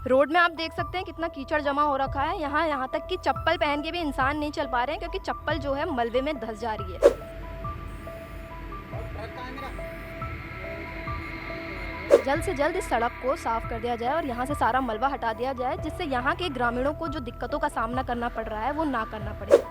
Road में आप देख सकते हैं कितना कीचड़ जमा हो रखा है। यहाँ तक कि चप्पल पहन के भी इंसान नहीं चल पा रहे हैं क्योंकि चप्पल जो है मलबे में धंस जा रही है। जल्द से जल्द इस सड़क को साफ कर दिया जाए और यहाँ से सारा मलबा हटा दिया जाए, जिससे यहाँ के ग्रामीणों को जो दिक्कतों का सामना करना पड़ रहा है वो ना करना पड़े।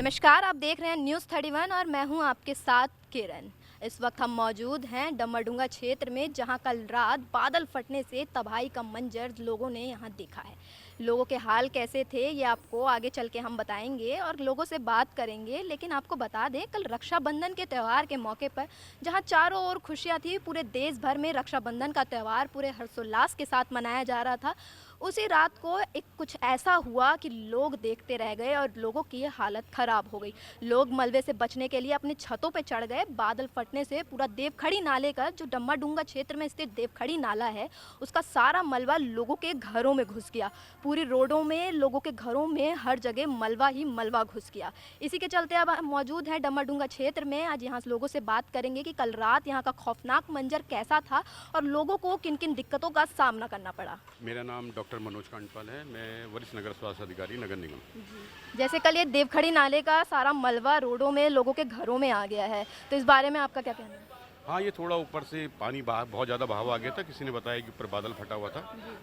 नमस्कार, आप देख रहे हैं न्यूज़ 31 और मैं हूं आपके साथ किरण। इस वक्त हम मौजूद हैं डमरडुंगा क्षेत्र में, जहां कल रात बादल फटने से तबाही का मंजर लोगों ने यहां देखा है। लोगों के हाल कैसे थे ये आपको आगे चल के हम बताएंगे और लोगों से बात करेंगे। लेकिन आपको बता दें, कल रक्षाबंधन के त्यौहार के मौके पर जहां चारों ओर खुशियां थी, पूरे देश भर में रक्षाबंधन का त्यौहार पूरे हर्षोल्लास के साथ मनाया जा रहा था। उसी रात को एक कुछ ऐसा हुआ कि लोग देखते रह गए और लोगों की हालत ख़राब हो गई। लोग मलबे से बचने के लिए अपनी छतों पे चढ़ गए। बादल फटने से पूरा देवखड़ी नाले का, जो डमरडुंगा क्षेत्र में स्थित देवखड़ी नाला है, उसका सारा मलबा लोगों के घरों में घुस गया। पूरी रोडों में, लोगों के घरों में हर जगह मलबा ही मलबा घुस गया। इसी के चलते अब हम मौजूद हैं डमरडुंगा क्षेत्र में। आज यहाँ से लोगों से बात करेंगे कि कल रात यहाँ का खौफनाक मंजर कैसा था और लोगों को किन किन दिक्कतों का सामना करना पड़ा। मेरा नाम डॉक्टर मनोज कांडपाल है। मैं वरिष्ठ नगर स्वास्थ्य अधिकारी नगर निगम। जैसे कल ये देवखड़ी नाले का सारा मलबा रोडों में, लोगों के घरों में आ गया है, तो इस बारे में आपका क्या कहना है? हाँ, ये थोड़ा ऊपर से पानी बहुत ज़्यादा बहाव आ गया था। किसी ने बताया कि ऊपर बादल फटा हुआ था,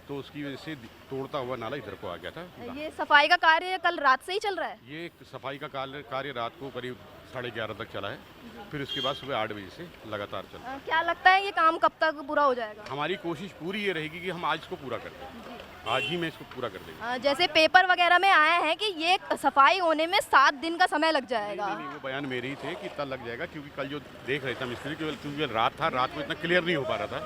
तो उसकी वजह से तोड़ता हुआ नाला इधर को आ गया था। ये सफाई का कार्य कल रात से ही चल रहा है? ये सफाई का कार्य रात को करीब 11:30 तक चला है। फिर उसके बाद सुबह 8 बजे से लगातार चला। क्या लगता है ये काम कब तक पूरा हो जाएगा? हमारी कोशिश पूरी ये रहेगी कि हम आज इसको पूरा कर दें। आज ही में इसको पूरा कर देंगे। जैसे पेपर वगैरह में आया है कि ये सफाई होने में 7 दिन का समय लग जाएगा। नहीं, वो बयान मेरे ही थे कि इतना लग जाएगा, क्योंकि कल जो देख रहे थे मिस्त्री, क्योंकि रात था, रात को इतना क्लियर नहीं हो पा रहा था।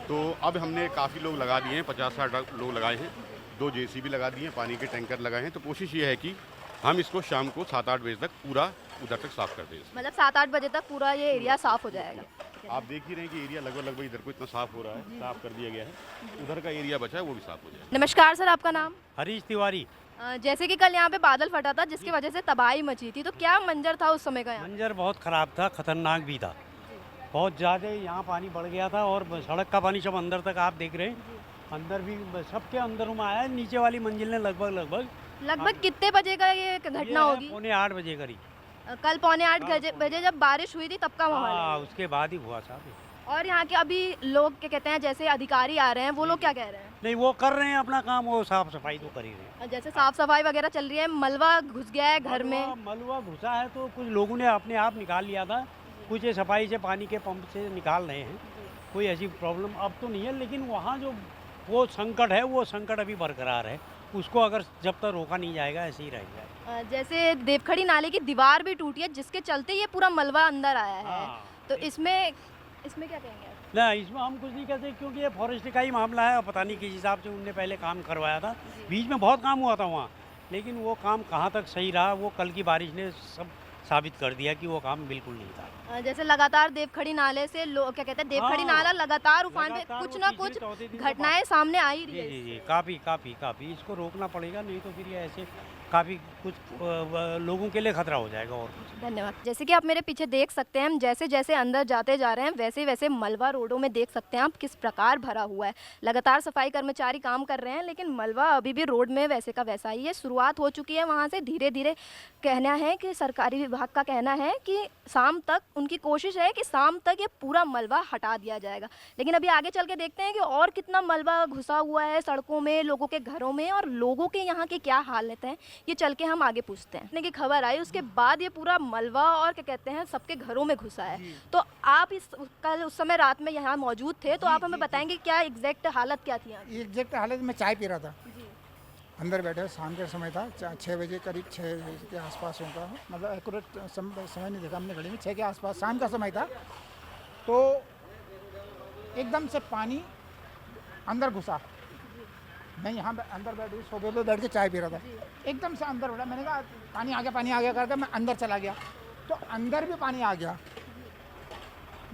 तो अब हमने काफ़ी लोग लगा दिए हैं, 50-60 लोग लगाए हैं। 2 जेसीबी लगा दिए हैं, पानी के टैंकर लगाए हैं। तो कोशिश ये है कि हम इसको शाम को 7-8 बजे तक पूरा उधर तक साफ कर दें। मतलब 7-8 बजे तक पूरा ये एरिया साफ हो जाएगा। आप देख ही रहे हैं कि एरिया लगभग इधर को इतना साफ हो रहा है, साफ कर दिया गया है। उधर का एरिया बचा है, वो भी साफ हो जाएगा। नमस्कार सर, आपका नाम? हरीश तिवारी। जैसे कि कल यहाँ पे बादल फटा था जिसकी वजह से तबाही मची थी, तो क्या मंजर था उस समय का? मंजर बहुत ख़राब था, खतरनाक भी था। बहुत ज़्यादा यहाँ पानी बढ़ गया था और सड़क का पानी सब अंदर तक आप देख रहे हैं। अंदर भी सबके अंदरों में आया। नीचे वाली मंजिल ने लगभग कितने बजे का ये घटना होगी? 7:45 बजे करीब। कल 7:45 बजे जब बारिश हुई थी तब का माहौल है? उसके बाद ही हुआ साहब। और यहाँ के अभी लोग क्या कहते हैं, जैसे अधिकारी आ रहे हैं, वो लोग क्या कह रहे हैं? नहीं, वो कर रहे हैं अपना काम, वो साफ सफाई तो कर ही रहे हैं। जैसे साफ सफाई वगैरह चल रही है, मलबा घुस गया है घर में। मलबा घुसा है तो कुछ लोगों ने अपने आप निकाल लिया था, कुछ ये सफाई से पानी के पंप से निकाल रहे हैं। कोई ऐसी प्रॉब्लम अब तो नहीं है, लेकिन वहाँ जो वो संकट है, वो संकट अभी बरकरार है। उसको अगर जब तक रोका नहीं जाएगा ऐसे ही रहेगा। जैसे देवखड़ी नाले की दीवार भी टूटी है, जिसके चलते ये पूरा मलबा अंदर आया है। तो इसमें क्या कहेंगे आप? ना, इसमें हम कुछ नहीं कहते, क्योंकि ये फॉरेस्ट का ही मामला है और पता नहीं किस हिसाब से उनने पहले काम करवाया था। बीच में बहुत काम हुआ था वहाँ, लेकिन वो काम कहाँ तक सही रहा, वो कल की बारिश ने सब साबित कर दिया कि वो काम बिल्कुल नहीं था। जैसे लगातार देवखड़ी नाले से लोग क्या कहते हैं, देवखड़ी नाला लगातार उफान पे कुछ ना कुछ घटनाएं सामने आ ही रही है। जी, काफ़ी इसको रोकना पड़ेगा, नहीं तो फिर ये ऐसे काफ़ी कुछ लोगों के लिए खतरा हो जाएगा और कुछ। धन्यवाद। जैसे कि आप मेरे पीछे देख सकते हैं, हम जैसे जैसे अंदर जाते जा रहे हैं वैसे वैसे मलबा रोडों में देख सकते हैं आप किस प्रकार भरा हुआ है। लगातार सफाई कर्मचारी काम कर रहे हैं, लेकिन मलबा अभी भी रोड में वैसे का वैसा ही है। शुरुआत हो चुकी है वहाँ से, धीरे धीरे कहना है कि सरकारी विभाग का कहना है कि शाम तक, उनकी कोशिश है कि शाम तक ये पूरा मलबा हटा दिया जाएगा। लेकिन अभी आगे चल के देखते हैं कि और कितना मलबा घुसा हुआ है सड़कों में, लोगों के घरों में, और लोगों के यहाँ के क्या हालत है, ये चल के हम आगे पूछते हैं। की खबर आई उसके बाद ये पूरा मलबा और क्या कहते हैं सबके घरों में घुसा है। तो आप कल उस समय रात में यहाँ मौजूद थे, तो आप हमें बताएंगे क्या एग्जैक्ट हालत क्या थी यहाँ? एग्जैक्ट हालत में चाय पी रहा था, अंदर बैठे, शाम का समय था, 6 बजे करीब 6 बजे के आसपास होगा, मतलब एक्यूरेट समय नहीं देखा हमने घड़ी में, 6 के आसपास शाम का समय था। तो एकदम से पानी अंदर घुसा। मैं यहाँ अंदर बैठ सोफे पे बैठ के चाय पी रहा था, एकदम से अंदर उड़ा। मैंने कहा पानी आ गया करके मैं अंदर चला गया, तो अंदर भी पानी आ गया।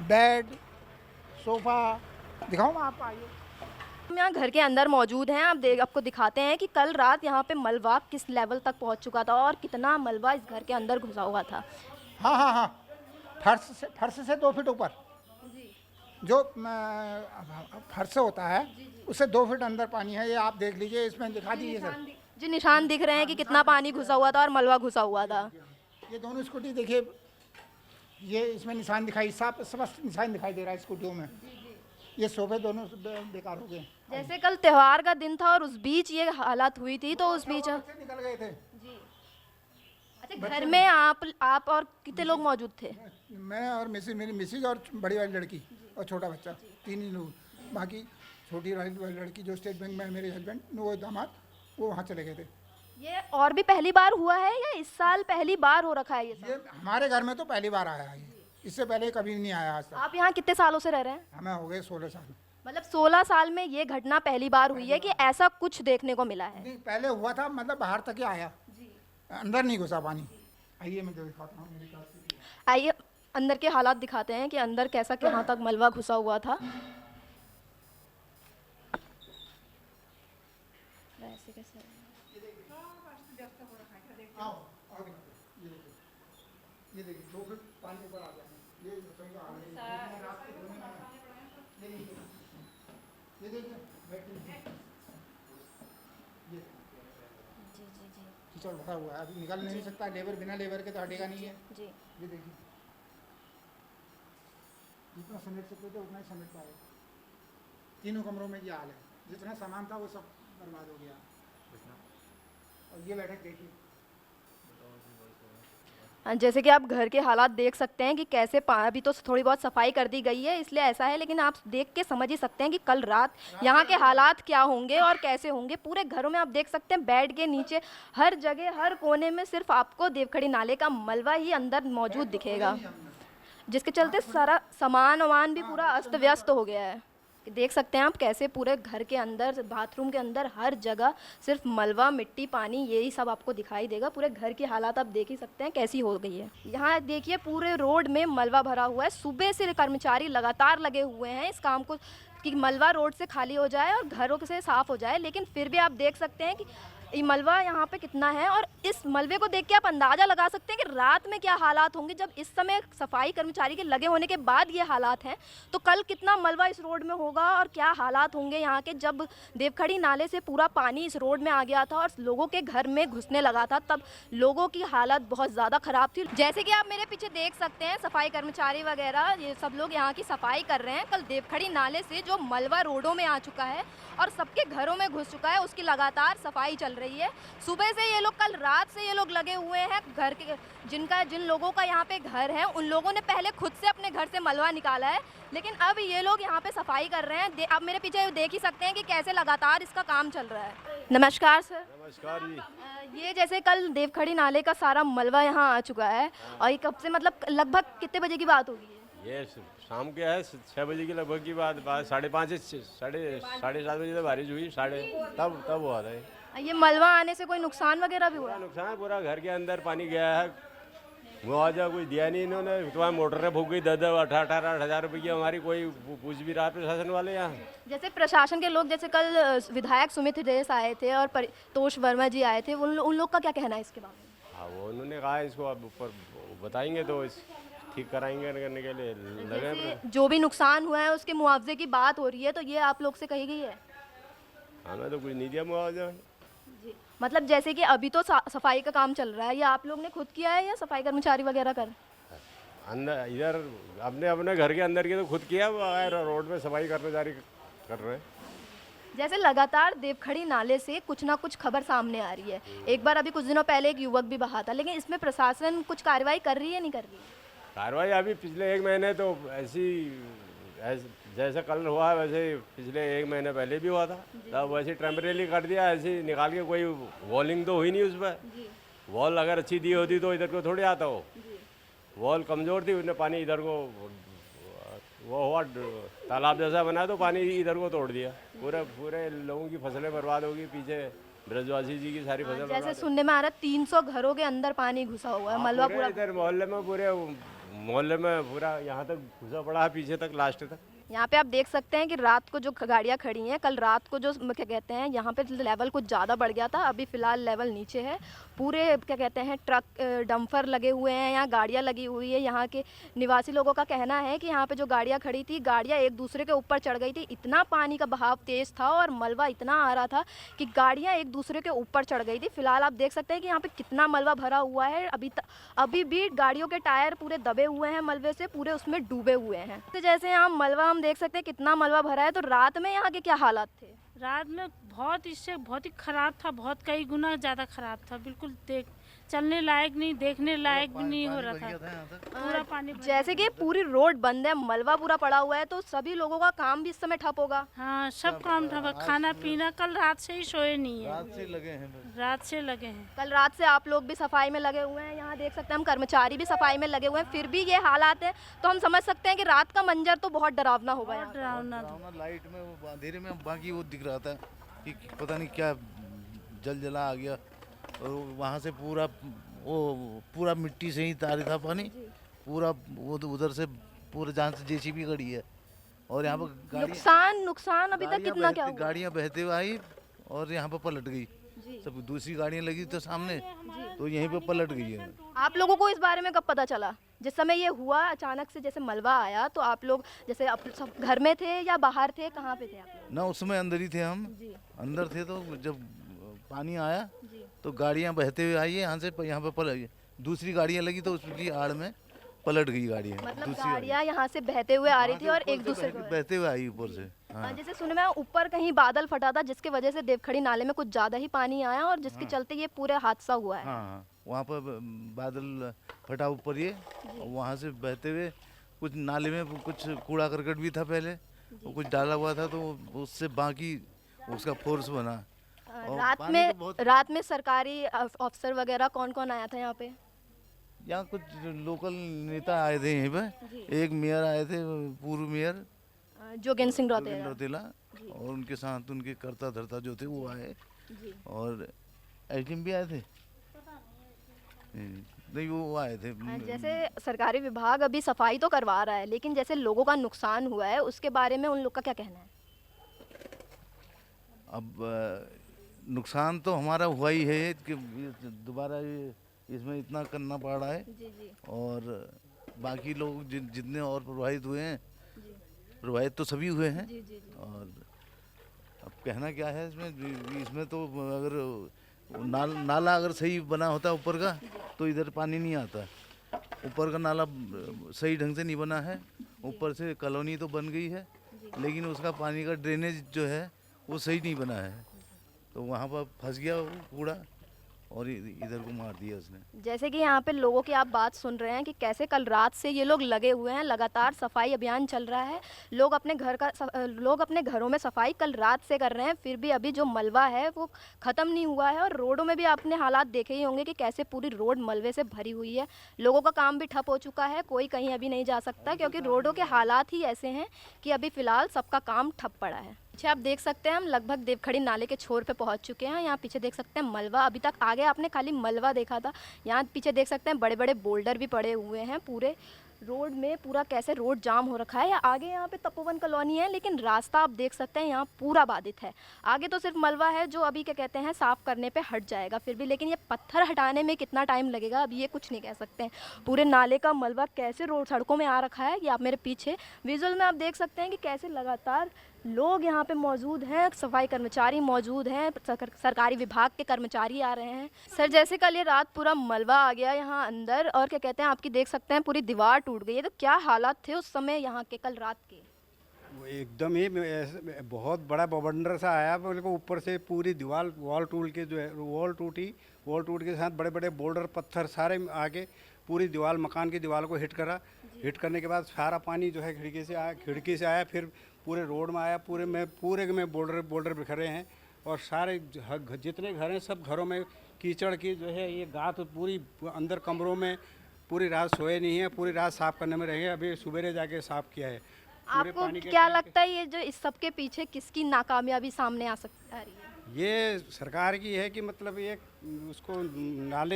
बेड, सोफ़ा, दिखाऊँ मैं आपको, आइए। हम यहाँ घर के अंदर मौजूद हैं। आपको दिखाते हैं कि कल रात यहाँ पे मलबा किस लेवल तक पहुँच चुका था और कितना मलबा इस घर के अंदर घुसा हुआ था। हाँ हाँ हाँ, फर्श से 2 फीट ऊपर, जो फर्श होता है उससे 2 फीट अंदर पानी है। ये आप देख लीजिए, इसमें दिखा दीजिए सर। जी निशान दिख रहे हैं कि कितना पानी घुसा हुआ था और मलबा घुसा हुआ था। ये दोनों स्कूटी देखिए, ये इसमें निशान दिखाई, साफ स्पष्ट निशान दिखाई दे रहा है स्कूटियों में। ये सोफे दोनों बेकार हो गए। जैसे कल त्योहार का दिन था और उस बीच ये हालत हुई थी, तो उस बीच बच्चे निकल गए थे। अच्छा, घर में आप और कितने लोग मौजूद थे? मैं और मेरी मिसेज और बड़ी वाली लड़की और छोटा बच्चा, 3 ही लोग। बाकी छोटी वाली लड़की जो स्टेट बैंक में है, मेरे हस्बैंड, वो दामाद, वो वहाँ चले गए थे। ये और भी पहली बार हुआ है या इस साल पहली बार हो रखा है ये सब? ये हमारे घर में तो पहली बार आया है, इससे पहले कभी नहीं आया आज तक। आप यहाँ कितने सालों से रह रहे हैं? हमें हो गए 16 साल। मतलब 16 साल में ये घटना पहली बार हुई है कि ऐसा कुछ देखने को मिला है? नहीं, पहले हुआ था, मतलब बाहर तक ही आया, अंदर नहीं घुसा पानी। आइए मैं दिखाता हूँ मेरे पास से। आइए अंदर के हालात दिखाते हैं कि अंदर कैसा कहाँ तक मलबा घुसा हुआ था। वैसे कैसे? आओ आओ दिखाते हैं। ये देखिए 2 फीट पानी ऊपर आ गया। ये रसोई का हाल है। रात के धोने में ये देखिए, ये देखिए बैठिए। ये कीचड़ भरा हुआ है, अभी निकल नहीं सकता। लेबर, बिना लेबर के तो हटेगा नहीं है। जी ये देखिए, जितना समेट सकते थे उतना ही समेट पाए। तीनों कमरों में ये हाल है, जितना सामान था वो सब बर्बाद हो गया। और ये बैठक देखिए, जैसे कि आप घर के हालात देख सकते हैं कि कैसे अभी तो थोड़ी बहुत सफाई कर दी गई है इसलिए ऐसा है, लेकिन आप देख के समझ ही सकते हैं कि कल रात यहाँ के हालात क्या होंगे और कैसे होंगे। पूरे घरों में आप देख सकते हैं, बेड के नीचे हर जगह हर कोने में सिर्फ आपको देवखड़ी नाले का मलबा ही अंदर मौजूद दिखेगा, जिसके चलते सारा सामान वामान भी पूरा अस्त व्यस्त हो गया है। देख सकते हैं आप कैसे पूरे घर के अंदर, बाथरूम के अंदर हर जगह सिर्फ मलबा, मिट्टी, पानी, यही सब आपको दिखाई देगा। पूरे घर की हालात आप देख ही सकते हैं कैसी हो गई है। यहाँ देखिए पूरे रोड में मलबा भरा हुआ है। सुबह से कर्मचारी लगातार लगे हुए हैं इस काम को कि मलबा रोड से खाली हो जाए और घरों से साफ हो जाए, लेकिन फिर भी आप देख सकते हैं कि ये मलबा यहाँ पे कितना है। और इस मलबे को देख के आप अंदाज़ा लगा सकते हैं कि रात में क्या हालात होंगे। जब इस समय सफाई कर्मचारी के लगे होने के बाद ये हालात हैं, तो कल कितना मलबा इस रोड में होगा और क्या हालात होंगे यहाँ के। जब देवखड़ी नाले से पूरा पानी इस रोड में आ गया था और लोगों के घर में घुसने लगा था, तब लोगों की हालत बहुत ज़्यादा ख़राब थी। जैसे कि आप मेरे पीछे देख सकते हैं, सफाई कर्मचारी वगैरह ये सब लोग यहाँ की सफाई कर रहे हैं। कल देवखड़ी नाले से जो मलबा रोडों में आ चुका है और सबके घरों में घुस चुका है, उसकी लगातार सफाई चल रही है। सुबह से ये लोग, कल रात से ये लोग लगे हुए हैं। घर के जिन लोगों का यहाँ पे घर है, उन लोगों ने पहले खुद से अपने घर से मलबा निकाला है, लेकिन अब ये लोग यहाँ पे सफाई कर रहे हैं। आप मेरे पीछे देख ही सकते हैं कि कैसे लगातार इसका काम चल रहा है। नमस्कार सर। नमस्कार जी। ये जैसे कल देवखड़ी नाले का सारा मलबा यहाँ आ चुका है और ये कब से, मतलब लगभग कितने बजे की बात होगी? ये शाम के है 6 बजे के लगभग की बात, 5:30 से साढ़े 7 बजे तक बारिश हुई, तब हुआ था। ये मलबा आने से कोई नुकसान वगैरह भी हुआ? नुकसान पूरा घर के अंदर पानी गया है। मुआवजा कुछ दिया नहीं इन्होंने। तुम्हारी मोटरें फूक गई 10-10, 18-18 हज़ार रुपये की। हमारी कोई पूछ भी रहा प्रशासन वाले यहाँ। जैसे प्रशासन के लोग, जैसे कल विधायक सुमित रेस आए थे और तोष वर्मा जी आए थे, उन लोग का क्या कहना है इसके बारे में? हाँ, वो उन्होंने कहा इसको अब ऊपर बताएंगे तो ठीक कराएंगे करने के लिए लगे। जो भी नुकसान हुआ है उसके मुआवजे की बात हो रही है, तो ये आप लोग से कही गई है? हमें तो कुछ नहीं दिया मुआवजा जी, मतलब जैसे कि अभी तो सफाई का काम चल रहा है, ये आप लोग ने खुद किया है या सफाई कर्मचारी वगैरह कर? अंदर इधर अपने घर के अंदर की तो खुद किया, रोड में सफाई कर्मचारी कर रहे हैं। जैसे लगातार देवखड़ी नाले से कुछ ना कुछ खबर सामने आ रही है। एक बार अभी कुछ दिनों पहले एक युवक भी बहा था, लेकिन इसमें प्रशासन कुछ कार्रवाई कर रही है, नहीं कर रही है? कार्रवाई अभी पिछले 1 महीने तो जैसे कल हुआ वैसे पिछले 1 महीने पहले भी हुआ था, तब वैसे टेम्परेरी कर दिया, ऐसे निकाल के। कोई वॉलिंग तो हुई नहीं उस पर। वॉल अगर अच्छी दी होती तो इधर को थोड़ी आता हो। वॉल कमज़ोर थी, उसने पानी इधर को, वो हुआ तालाब जैसा बना तो पानी इधर को तोड़ दिया। पूरे लोगों की फसलें बर्बाद होगी। पीछे ब्रजवासी जी की सारी फसल जैसे सुनने में आ रहा है 300 घरों के अंदर पानी घुसा हुआ है, मलबा पूरा इधर मोहल्ले में, पूरे मोहल्ले में पूरा यहाँ तक घुसा पड़ा है, पीछे तक, लास्ट तक। यहाँ पे आप देख सकते हैं कि रात को जो गाड़ियाँ खड़ी हैं, कल रात को जो क्या कहते हैं यहाँ पे लेवल कुछ ज़्यादा बढ़ गया था, अभी फ़िलहाल लेवल नीचे है। पूरे क्या कहते हैं ट्रक डंपर लगे हुए हैं, यहाँ गाड़ियाँ लगी हुई है। यहाँ के निवासी लोगों का कहना है कि यहाँ पे जो गाड़ियाँ खड़ी थी, गाड़ियाँ एक दूसरे के ऊपर चढ़ गई थी। इतना पानी का बहाव तेज़ था और मलबा इतना आ रहा था कि गाड़ियाँ एक दूसरे के ऊपर चढ़ गई थी। फिलहाल आप देख सकते हैं कि यहाँ पे कितना मलबा भरा हुआ है। अभी भी गाड़ियों के टायर पूरे दबे हुए हैं मलबे से, पूरे उसमें डूबे हुए हैं। तो जैसे यहाँ मलबा हम देख सकते हैं कितना मलबा भरा है। तो रात में यहाँ के क्या हालात थे? रात में इससे बहुत ही ख़राब था, बहुत कई गुना ज़्यादा ख़राब था। बिल्कुल चलने लायक नहीं, देखने लायक भी नहीं हो रहा था। पूरा पानी जैसे कि पूरी रोड बंद है, मलबा पूरा पड़ा हुआ है, तो सभी लोगों का काम भी इस समय ठप होगा। हाँ, सब काम था। खाना पीना कल रात से ही सोए नहीं है, रात से लगे हैं। कल रात से आप लोग भी सफाई में लगे हुए हैं। यहाँ देख सकते हैं हम कर्मचारी भी सफाई में लगे हुए हैं, फिर भी ये हालात है। तो हम समझ सकते हैं कि रात का मंजर तो बहुत डरावना होगा यहाँ। डरावना लाइट में वो अंधेरे में बाकी वो दिख रहा था कि पता नहीं क्या जला आ गया, और वहाँ से पूरा मिट्टी से ही तारी था पानी पूरा, वो उधर से पूरे जहाँ से जेसीबी खड़ी है। और यहाँ पर नुकसान अभी तक कितना क्या हुआ? गाड़ियाँ बहते हुए आई और यहाँ पर पलट गई। सब दूसरी गाड़ियाँ लगी तो सामने, तो यहीं पे पलट गई है। आप लोगों को इस बारे में कब पता चला? जिस समय ये हुआ अचानक से जैसे मलबा आया, तो आप लोग जैसे सब घर में थे या बाहर थे, कहाँ पे थे आप लोग? ना उस समय अंदर ही थे हम, अंदर थे। तो जब पानी आया तो गाड़ियाँ बहते हुए आई है यहाँ से, यहाँ पे पलट, दूसरी गाड़ियाँ लगी तो उसकी आड़ में पलट गई गाड़ियाँ। मतलब गाड़ियाँ यहाँ से बहते हुए आ रही थी और एक दूसरे को बहते हुए आई ऊपर से। हाँ। जैसे सुने में ऊपर कहीं बादल फटा था, जिसकी वजह से देवखड़ी नाले में कुछ ज्यादा ही पानी आया और जिसके चलते ये पूरे हादसा हुआ है। हाँ, वहाँ पर बादल फटा ऊपर ये, वहाँ से बहते हुए कुछ नाले में कुछ कूड़ा करकट भी था पहले, वो कुछ डाला हुआ था, तो उससे बाकी उसका फोर्स बना। रात में सरकारी अफसर वगैरह कौन कौन आया था यहाँ पे? यहाँ कुछ लोकल नेता आए थे यहीं पे, एक मेयर आए थे, पूर्व मेयर जोगेंद्र सिंह रौतेला, और उनके साथ उनके कर्ता धर्ता जो थे वो आए, और एसडीएम भी आए थे। नहीं, वो आए थे। जैसे सरकारी विभाग अभी सफाई तो करवा रहा है, लेकिन जैसे लोगों का नुकसान हुआ है उसके बारे में उन लोग का क्या कहना है? अब नुकसान तो हमारा हुआ ही है कि दोबारा इसमें इतना करना पड़ रहा है। और बाकी लोग जितने और प्रभावित हुए हैं, प्रभावित तो सभी हुए हैं। और अब कहना क्या है इसमें तो अगर नाला अगर सही बना होता ऊपर का तो इधर पानी नहीं आता। ऊपर का नाला सही ढंग से नहीं बना है, ऊपर से कॉलोनी तो बन गई है, लेकिन उसका पानी का ड्रेनेज जो है वो सही नहीं बना है, तो वहाँ पर फंस गया वो कूड़ा और इधर को मार दिया उसने। जैसे कि यहाँ पे लोगों की आप बात सुन रहे हैं कि कैसे कल रात से ये लोग लगे हुए हैं, लगातार सफाई अभियान चल रहा है। लोग अपने घरों में सफाई कल रात से कर रहे हैं, फिर भी अभी जो मलबा है वो ख़त्म नहीं हुआ है। और रोडों में भी आपने हालात देखे ही होंगे कि कैसे पूरी रोड मलबे से भरी हुई है। लोगों का काम भी ठप हो चुका है, कोई कहीं अभी नहीं जा सकता, क्योंकि रोडों के हालात ही ऐसे हैं कि अभी फ़िलहाल सबका काम ठप पड़ा है। पीछे आप देख सकते हैं हम लगभग देवखड़ी नाले के छोर पे पहुंच चुके हैं। यहाँ पीछे देख सकते हैं मलबा, अभी तक आगे आपने खाली मलबा देखा था, यहाँ पीछे देख सकते हैं बड़े बड़े बोल्डर भी पड़े हुए हैं। पूरे रोड में पूरा कैसे रोड जाम हो रखा है। आगे यहाँ पे तपोवन कॉलोनी है, लेकिन रास्ता आप देख सकते हैं यहाँ पूरा बाधित है। आगे तो सिर्फ मलबा है जो अभी क्या कहते हैं साफ़ करने पे हट जाएगा फिर भी, लेकिन ये पत्थर हटाने में कितना टाइम लगेगा अभी ये कुछ नहीं कह सकते हैं। पूरे नाले का मलबा कैसे रोड सड़कों में आ रखा है, ये आप मेरे पीछे विजुअल में आप देख सकते हैं कि कैसे लगातार लोग यहाँ पे मौजूद हैं, सफाई कर्मचारी मौजूद हैं, सरकारी विभाग के कर्मचारी आ रहे हैं। सर, जैसे कल ये रात पूरा मलबा आ गया यहाँ अंदर और क्या कहते हैं आपकी देख सकते हैं पूरी दीवार टूट गई है, तो क्या हालात थे उस समय यहाँ के कल रात के? एकदम ही बहुत बड़ा बवंडर सा आया, बिल्कुल ऊपर से पूरी दीवार वॉल टूट के जो है वॉल टूटी, वॉल टूट के साथ बड़े बड़े बोल्डर पत्थर सारे आके पूरी दीवार मकान की दीवार को हिट करा। हिट करने के बाद सारा पानी जो है खिड़की से आया, फिर पूरे रोड में आया, पूरे में बोल्डर बिखरे हैं। और सारे जितने घर हैं सब घरों में कीचड़ की जो है ये गात पूरी अंदर कमरों में, पूरी रात सोए नहीं है, पूरी रात साफ़ करने में रहे। अभी सुबह जाके साफ़ किया है। आपको क्या लगता है ये जो इस सब के पीछे किसकी नाकामयाबी सामने आ सकती है? ये सरकार की है कि मतलब ये उसको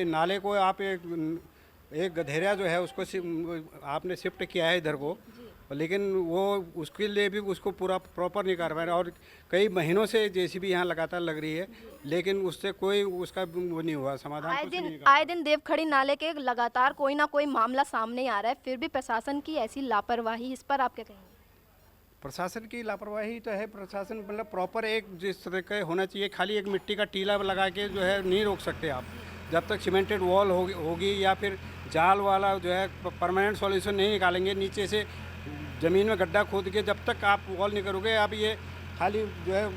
नाले को आप एक गधेरिया जो है उसको आपने शिफ्ट किया है इधर को, लेकिन वो उसके लिए भी उसको पूरा प्रॉपर नहीं कर पा रहे और कई महीनों से जेसीबी यहाँ लगातार लग रही है, लेकिन उससे कोई उसका वो नहीं हुआ समाधान। आए दिन देवखड़ी नाले के लगातार कोई ना कोई मामला सामने आ रहा है, फिर भी प्रशासन की ऐसी लापरवाही, इस पर आप क्या कहेंगे? प्रशासन की लापरवाही तो है। प्रशासन मतलब प्रॉपर एक जिस तरह का होना चाहिए, खाली एक मिट्टी का टीला लगा के जो है नहीं रोक सकते आप। जब तक सीमेंटेड वॉल होगी या फिर जाल वाला जो है परमानेंट सॉल्यूशन नहीं निकालेंगे, नीचे से ज़मीन में गड्ढा खोद के जब तक आप वॉल नहीं करोगे, आप ये खाली जो है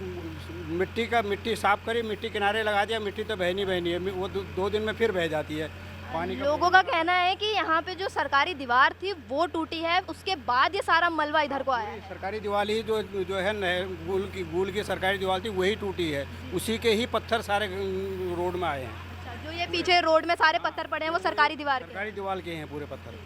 मिट्टी साफ करी, मिट्टी किनारे लगा दिया, मिट्टी तो बहनी है, वो 2 दिन में फिर बह जाती है। लोगों का कहना है कि यहाँ पे जो सरकारी दीवार थी वो टूटी है, उसके बाद ये सारा मलबा इधर को आया है। सरकारी दीवार ही जो है गूल की सरकारी दीवार थी वही टूटी है, उसी के ही पत्थर सारे रोड में आए हैं। जो ये पीछे रोड में सारे पत्थर पड़े हैं वो सरकारी दीवार के हैं पूरे पत्थर।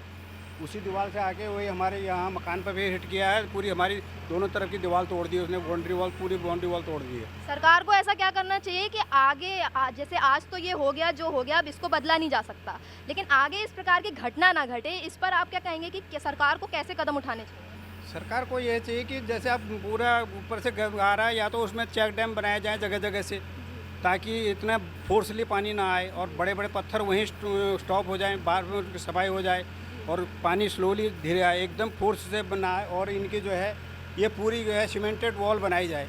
उसी दीवार से आके वही हमारे यहाँ मकान पर भी हिट किया है, पूरी हमारी दोनों तरफ की दीवार तोड़ दी उसने, पूरी बाउंड्री वॉल तोड़ दी है। सरकार को ऐसा क्या करना चाहिए कि आगे जैसे आज तो ये हो गया जो हो गया, अब इसको बदला नहीं जा सकता, लेकिन आगे इस प्रकार की घटना ना घटे, इस पर आप क्या कहेंगे कि सरकार को कैसे कदम उठाने चाहिए? सरकार को ये चाहिए कि जैसे आप पूरा ऊपर से आ रहा है, या तो उसमें चेक डैम बनाए जाए जगह जगह से, ताकि इतना फोर्सली पानी ना आए और बड़े बड़े पत्थर वहीं स्टॉप हो जाएं, बार में उनकी सफाई हो जाए और पानी स्लोली धीरे आए, एकदम फोर्स से बनाए। और इनकी जो है ये पूरी जो है सीमेंटेड वॉल बनाई जाए,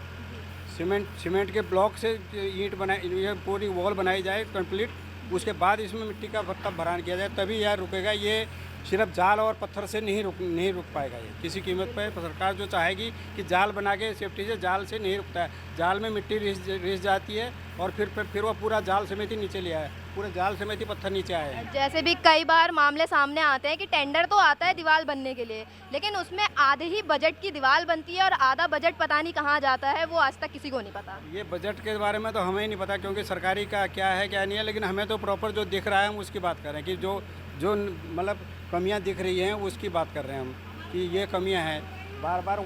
सीमेंट के ब्लॉक से ईंट बनाए, ये पूरी वॉल बनाई जाए कंप्लीट। उसके बाद इसमें मिट्टी का तब भरान किया जाए, तभी यार रुकेगा। ये सिर्फ जाल और पत्थर से नहीं रुक पाएगा ये किसी कीमत पर। सरकार जो चाहेगी कि जाल बना के सेफ्टी से, जाल से नहीं रुकता है, जाल में मिट्टी रिस जाती है और फिर वो पूरा जाल समेत ही नीचे ले आया, पूरे जाल समेत ही पत्थर नीचे आए हैं। जैसे भी कई बार मामले सामने आते हैं कि टेंडर तो आता है दीवार बनने के लिए, लेकिन उसमें आधे ही बजट की दीवार बनती है और आधा बजट पता नहीं कहाँ जाता है, वो आज तक किसी को नहीं पता। ये बजट के बारे में तो हमें ही नहीं पता, क्योंकि सरकारी का क्या है क्या नहीं है, लेकिन हमें तो प्रॉपर जो दिख रहा है हम उसकी बात कर रहे हैं कि जो मतलब कमियां दिख रही हैं उसकी बात कर रहे हैं हम कि ये कमियां हैं। बार बार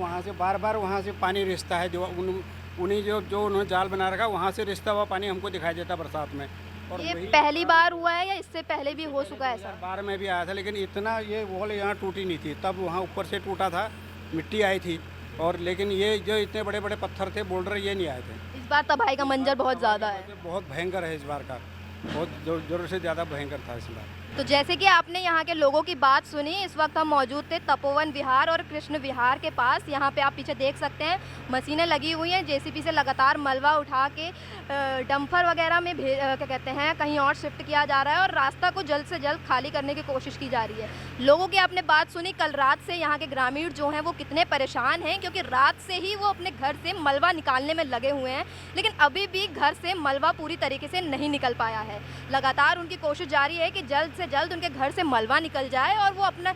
वहाँ से पानी रिसता है, उन्हीं जो उन्होंने जाल बना रखा वहाँ से रिसता हुआ पानी हमको दिखाई देता बरसात में। और ये पहली बार हुआ है या इससे पहले भी हो चुका है? सर बार में भी आया था, लेकिन इतना ये वॉल यहाँ टूटी नहीं थी, तब वहाँ ऊपर से टूटा था, मिट्टी आई थी, और लेकिन ये जो इतने बड़े बड़े पत्थर थे बोल्डर ये नहीं आए थे। इस बार तबाही का मंजर बहुत ज़्यादा है, बहुत भयंकर है इस बार का, बहुत ज़रूर से ज़्यादा भयंकर था इस बार। तो जैसे कि आपने यहाँ के लोगों की बात सुनी, इस वक्त हम मौजूद थे तपोवन विहार और कृष्ण विहार के पास। यहाँ पे आप पीछे देख सकते हैं मशीनें लगी हुई हैं, जेसीबी से लगातार मलबा उठा के डंपर वगैरह में क्या कहते हैं कहीं और शिफ्ट किया जा रहा है और रास्ता को जल्द से जल्द खाली करने की कोशिश की जा रही है। लोगों की आपने बात सुनी, कल रात से यहाँ के ग्रामीण जो हैं वो कितने परेशान हैं, क्योंकि रात से ही वो अपने घर से मलबा निकालने में लगे हुए हैं, लेकिन अभी भी घर से मलबा पूरी तरीके से नहीं निकल पाया है। लगातार उनकी कोशिश जारी है कि जल्द से जल्द उनके घर से मलबा निकल जाए और वो अपना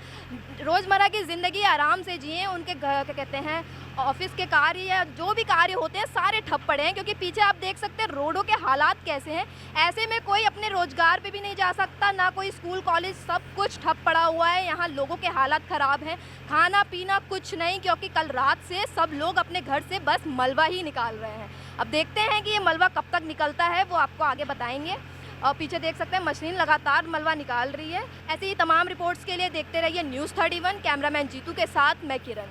रोज़मर्रा की ज़िंदगी आराम से जिएं। उनके घर क्या कहते हैं ऑफिस के कार्य या जो भी कार्य होते हैं सारे ठप पड़े हैं, क्योंकि पीछे आप देख सकते हैं रोडों के हालात कैसे हैं। ऐसे में कोई अपने रोजगार पे भी नहीं जा सकता, ना कोई स्कूल कॉलेज, सब कुछ ठप पड़ा हुआ है। यहाँ लोगों के हालात ख़राब हैं, खाना पीना कुछ नहीं, क्योंकि कल रात से सब लोग अपने घर से बस मलबा ही निकाल रहे हैं। अब देखते हैं कि ये मलबा कब तक निकलता है, वो आपको आगे बताएंगे। और पीछे देख सकते हैं मशीन लगातार मलबा निकाल रही है। ऐसे ही तमाम रिपोर्ट्स के लिए देखते रहिए न्यूज़ 31। कैमरामैन जीतू के साथ मैं किरण।